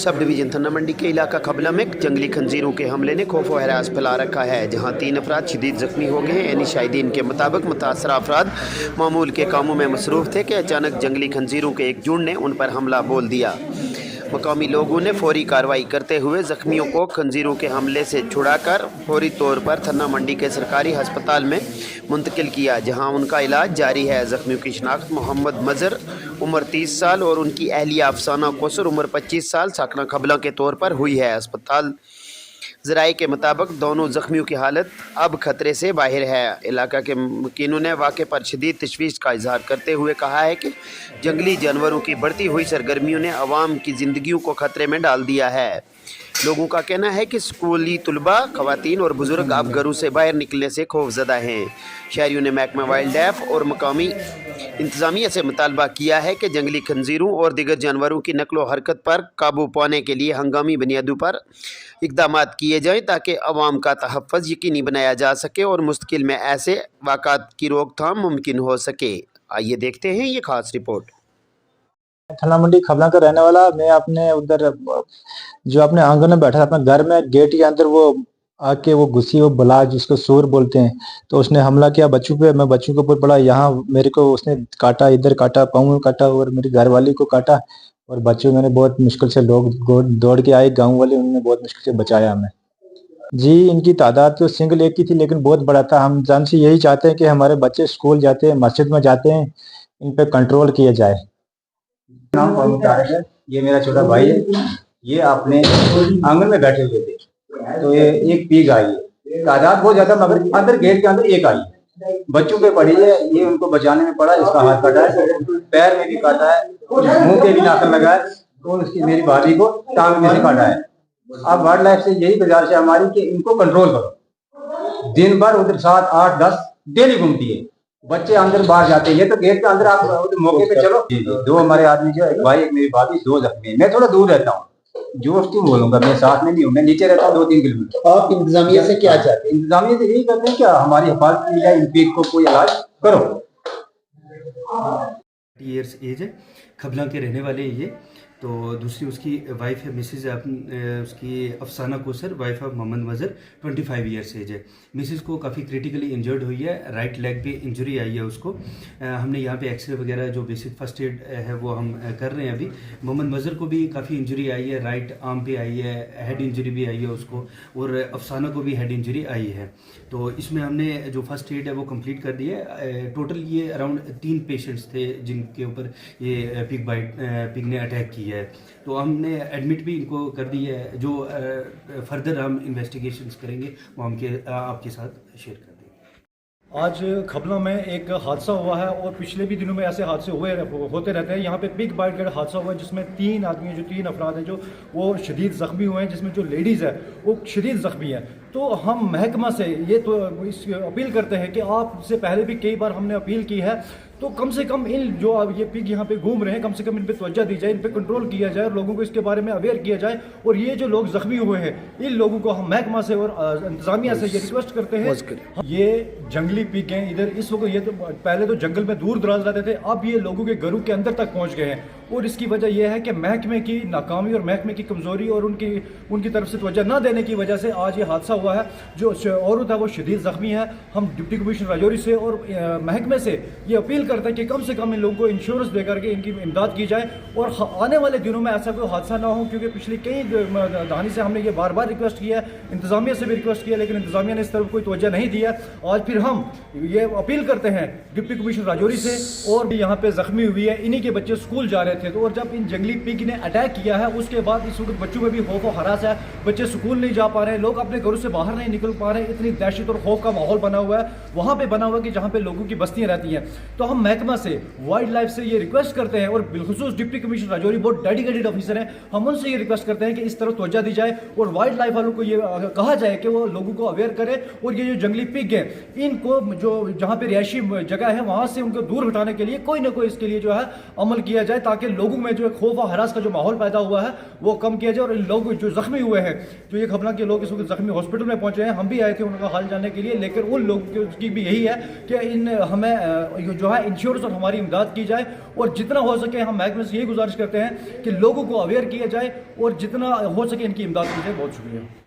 Sub division थन्ना मंडी के इलाका खबला में जंगली खंजीरों के हमले ने खौफ व हरास फैला रखा है, जहां 3 अफराद शदीद जख्मी हो गए हैं। यानी शाहिदीन के मुताबिक मुतासरा अफराद मामूल के कामों में मसरूफ़ थे कि अचानक जंगली खंजीरों के एक झुंड ने उन पर हमला बोल दिया। मकामी लोगों ने फौरी कार्रवाई करते हुए ज़ख्मियों को खंजीरों के हमले से छुड़ाकर फौरी तौर पर थन्ना मंडी के सरकारी अस्पताल में मुंतकिल किया, जहां उनका इलाज जारी है। ज़ख्मियों की शनाख्त मोहम्मद मज़र उम्र 30 साल और उनकी अहलिया अफसाना कोसर उम्र 25 साल साकना खबला के तौर पर हुई है। अस्पताल ज़राए के मुताबिक दोनों ज़ख्मियों की हालत अब खतरे से बाहर है। इलाका के मुकीनों ने वाक़े पर शदीद तशवीश का इजहार करते हुए कहा है कि जंगली जानवरों की बढ़ती हुई सरगर्मियों ने अवाम की ज़िंदगियों को खतरे में डाल दिया है। लोगों का कहना है कि स्कूली तलबा, ख़वातीन और बुज़ुर्ग अब घरों से बाहर निकलने से खौफज़दा हैं। शहरियों ने महकमा वाइल्ड लाइफ और मकामी इंतज़ामिया से मुतालबा किया है कि जंगली खंजीरों और दीगर जानवरों की नकलो हरकत पर काबू पाने के लिए हंगामी बुनियादों पर इक़दामात किए जाएँ, ताकि अवाम का तहफ़्फ़ुज़ यकीनी बनाया जा सके और मुस्तक़बिल में ऐसे वाक़ात की रोकथाम मुमकिन हो सके। आइए देखते हैं ये ख़ास रिपोर्ट। थन्ना मंडी खबला का रहने वाला। मैं अपने उधर जो अपने आंगन में बैठा था अपने घर में, गेट के अंदर वो आके वो घुसी, वो बला जिसको सूर बोलते हैं, तो उसने हमला किया बच्चों पे। मैं बच्चों के ऊपर पड़ा, यहाँ मेरे को उसने काटा, इधर काटा, पाँव में काटा और मेरी घरवाली को काटा। और बच्चों मैंने बहुत मुश्किल से लोग दौड़ के आए, गाँव वाले, उन्होंने बहुत मुश्किल से बचाया हमें। जी, इनकी तादाद तो सिंगल एक की थी, लेकिन बहुत बड़ा था। हम जान से यही चाहते हैं कि हमारे बच्चे स्कूल जाते हैं, मस्जिद में जाते हैं, इन पे कंट्रोल किया जाए। नाम तारिक है, ये मेरा छोटा भाई है। ये अपने आंगन में बैठे हुए थे, तो ये एक पीग आई है। तादाद बहुत ज्यादा, मगर अंदर गेट के अंदर एक आई है। बच्चों पे पड़ी है, ये उनको बचाने में पड़ा। इसका हाथ काटा है, पैर में भी काटा है, मुंह पे भी नाखन लगा है, और उसकी मेरी भाभी को टांग में भी काटा है। अब वाइल्ड लाइफ से यही गुजारिश है हमारी कि इनको कंट्रोल करो। दिन भर उधर 7, 8, 10 डेली घूमती है, बच्चे अंदर बाहर जाते हैं। ये तो गेट के अंदर, आप मौके पे चलो। दो हमारे आदमी जो, एक भाई एक मेरी भाभी, 2 जख्मी है। मैं थोड़ा दूर रहता हूँ, जोश क्यों बोलूंगा, मैं साथ में नहीं हूँ, मैं नीचे रहता हूँ 2-3 किलोमीटर। आप इंतजामिया से क्या चाहते हैं? इंतजामिया से यही करते हैं क्या हमारी हिफाजत की जाए, इन पीक को कोई इलाज करो। ईयर्स एज है, खबला के रहने वाले ये। तो दूसरी उसकी वाइफ है मिसिज, उसकी Afsana Kausar, wife of Mohammad Mazhar, 25 years age है। मिसिज को काफ़ी क्रिटिकली इंजर्ड हुई है, राइट लेग पे इंजरी आई है उसको। हमने यहाँ पे एक्सरे वगैरह जो बेसिक फर्स्ट एड है वो हम कर रहे हैं अभी। मोहम्मद मज़र को भी काफ़ी इंजरी आई है, राइट आर्म पे आई है, हेड इंजरी भी आई है उसको, और अफसाना को भी हेड इंजरी आई है। तो इसमें हमने जो फर्स्ट एड है वो कंप्लीट कर दी है। टोटल ये अराउंड 3 पेशेंट्स थे जिनके ऊपर ये पिग ने अटैक किया है। तो हमने एडमिट भी इनको कर दी है। जो फर्दर हम इन्वेस्टिगेशंस करेंगे वो हम आपके साथ शेयर कर देंगे। आज खबला में एक हादसा हुआ है, और पिछले भी दिनों में ऐसे हादसे होते रहते हैं। यहाँ पे पिग बाइट का हादसा हुआ है, जिसमें 3 आदमी हैं, जो 3 अफराद हैं, जो वो शदीद ज़ख्मी हुए हैं, जिसमें जो लेडीज़ है वो शदीद ज़ख्मी है। तो हम महकमा से ये तो इस अपील करते हैं कि आपसे पहले भी कई बार हमने अपील की है, तो कम से कम इन जो ये पिग यहाँ पे घूम रहे हैं, कम से कम इन पे तवज्जो दी जाए, इन पे कंट्रोल किया जाए, और लोगों को इसके बारे में अवेयर किया जाए। और ये जो लोग ज़ख्मी हुए हैं, इन लोगों को हम महकमा से और इंतज़ामिया से ये रिक्वेस्ट करते हैं। ये जंगली पिग हैं इधर इस वक्त, ये तो पहले तो जंगल में दूर दराज रहते थे, अब ये लोगों के घरों के अंदर तक पहुँच गए हैं। और इसकी वजह यह है कि महकमे की नाकामी और महकमे की कमज़ोरी और उनकी तरफ से तवज्जो न देने की वजह से आज ये हादसा हुआ है। जो औरत है वो शदीद ज़ख्मी है। हम डिप्टी कमिश्नर राजौरी से और महकमे से ये अपील करते हैं कि कम से कम इन लोगों को इंश्योरेंस देकर के इनकी इमदाद की जाए, और आने वाले दिनों में ऐसा कोई हादसा ना हो। क्योंकि पिछली कई दहानी से हमने ये बार बार रिक्वेस्ट किया है, इंतज़ामिया से भी रिक्वेस्ट किया, लेकिन इंतज़ामिया ने इस तरफ कोई तवज्जो नहीं दिया। आज फिर हम ये अपील करते हैं डिप्टी कमिश्नर राजौरी से, और भी यहाँ पे ज़ख्मी हुई है, इन्हीं के बच्चे स्कूल जा रहे थे। तो और जब इन जंगली पिग ने अटैक किया है, उसके बाद इस वक्त बच्चों में भी खौफ और हरास है। बच्चे स्कूल नहीं जा पा रहे हैं, लोग अपने घरों से बाहर नहीं निकल पा रहे हैं। इतनी दहशत और खौफ का माहौल बना हुआ है वहाँ पे बना हुआ कि जहाँ पे लोगों की बस्तियाँ रहती हैं। तो हम महकमा से, वाइल्ड लाइफ से ये रिक्वेस्ट करते हैं, और बिलखुसूस डिप्टी कमिश्नर राजौरी बहुत डेडिकेटेड ऑफिसर हैं, हम उनसे ये रिक्वेस्ट करते हैं कि इस तरफ तवज्जो दी जाए, और वाइल्ड लाइफ वालों को ये कहा जाए कि वो लोगों को अवेयर करें, और ये जो जंगली पिग हैं, इनको जो जहाँ पे रिहायशी जगह है वहाँ से उनको दूर हटाने के लिए कोई ना कोई इसके लिए जो है अमल किया जाए, ताकि लोगों में जो खौफ और हरास का जो माहौल पैदा हुआ है वो कम किया जाए। और इन लोग जो जख्मी हुए हैं, जो ये खबला के लोग इस वक्त जख्मी हॉस्पिटल हॉस्पिटल में पहुंचे हैं, हम भी आए थे उनका हाल जानने के लिए, लेकिन उन लोगों की भी यही है कि हमें जो है इंश्योरेंस और हमारी इमदाद की जाए, और जितना हो सके हम महकमे से यही गुजारिश करते हैं कि लोगों को अवेयर किया जाए और जितना हो सके इनकी इमदाद की जाए। बहुत शुक्रिया।